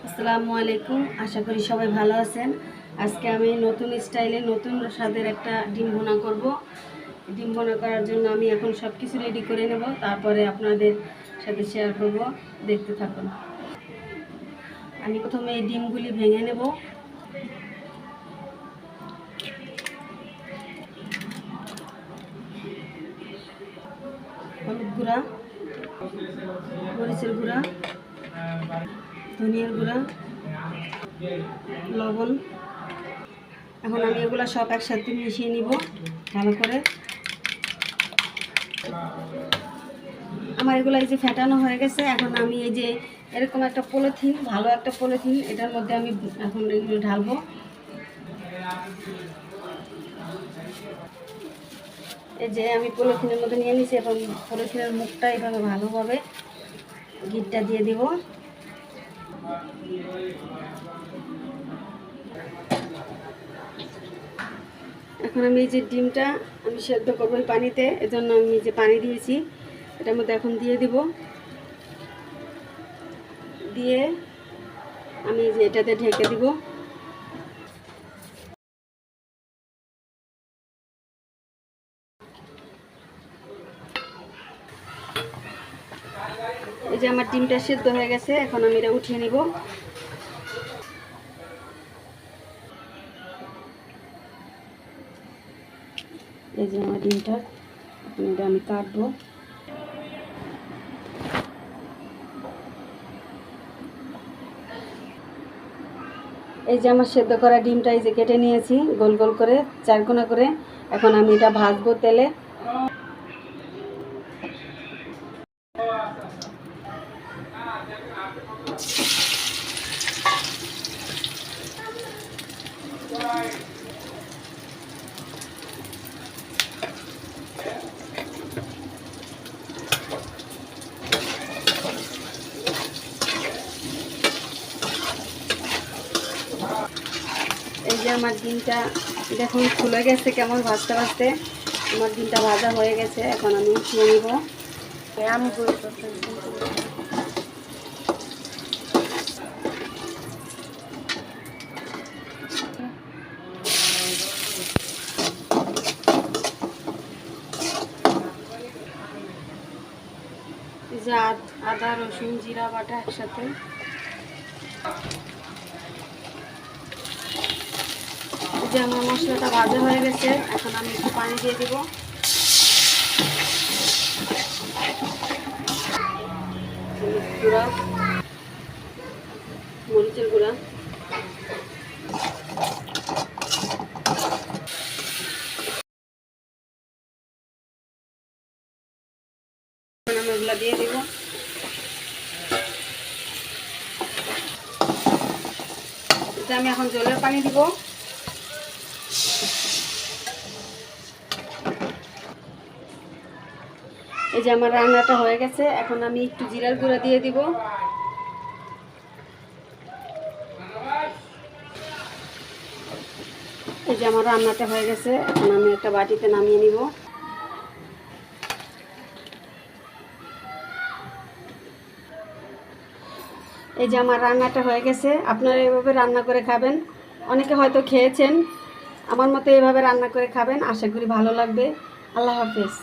আসসালামু আলাইকুম। আশা করি সবাই ভালো আছেন। আজকে আমি নতুন স্টাইলে নতুন স্বাদের একটা ডিম ভুনা করব। ডিম ভুনা করার জন্য আমি এখন সব কিছু রেডি করে নেব, তারপরে আপনাদের সাথে শেয়ার করব। দেখতে থাকুন। আমি প্রথমে এই ডিমগুলি ভেঙে নেব। হলুদ গুঁড়া, মরিচের গুঁড়া, ধনিয়ার গুঁড়া, লবণ। এখন আমি এগুলো সব একসাথে মিশিয়ে নিব ভালো করে। আমার এগুলো এই যে ফেটানো হয়ে গেছে। এখন আমি এই যে এরকম একটা পলিথিন, ভালো একটা পলিথিন, এটার মধ্যে আমি এখন এগুলো ঢালবো। এই যে আমি পলিথিনের মধ্যে নিয়ে নিয়েছি। এখন পলিথিনের মুখটা এভাবে ভালোভাবে গিটটা দিয়ে দিব। এখন আমি এই যে ডিমটা আমি সেদ্ধ করবো এই পানিতে, এজন্য আমি যে পানি দিয়েছি এটার মধ্যে এখন দিয়ে দিব। দিয়ে আমি যে এটাতে ঢেকে দিব। এই যে আমার ডিমটা সেদ্ধ হয়ে গেছে, এখন আমি এটা উঠিয়ে নিব। এই যে আমার ডিমটা, এখন এটা আমি কাটবো। এই যে আমার সেদ্ধ করা ডিমটা এই যে কেটে নিয়েছি গোল গোল করে, চারকোনা করে। এখন আমি এটা ভাজবো তেলে। এই যে আমার ডিমটা দেখুন খুলে গেছে কেমন ভাজতে ভাজতে। আমার ডিমটা ভাজা হয়ে গেছে, এখন আমি উঠিয়ে নিব। এই যে আদা রসুন জিরা বাটা একসাথে। এই যে আমার মশলাটা ভাজা হয়ে গেছে, এখন আমি একটু পানি দিয়ে দিব। গুঁড়া, মরিচের গুঁড়া, আমি এগুলো দিয়ে দিব। আমি এখন জলের পানি দিব। এই যে আমার রান্নাটা হয়ে গেছে, এখন আমি একটু জিরার গুঁড়া দিয়ে দিব। এই যে আমার রান্নাটা হয়ে গেছে, এখন আমি একটা বাটিতে নামিয়ে নিব। এই যে আমার রান্নাটা হয়ে গেছে। আপনারা এভাবে রান্না করে খাবেন। অনেকে হয়তো খেয়েছেন, আমার মতো এভাবে রান্না করে খাবেন। আশা করি ভালো লাগবে। আল্লাহ হাফেজ।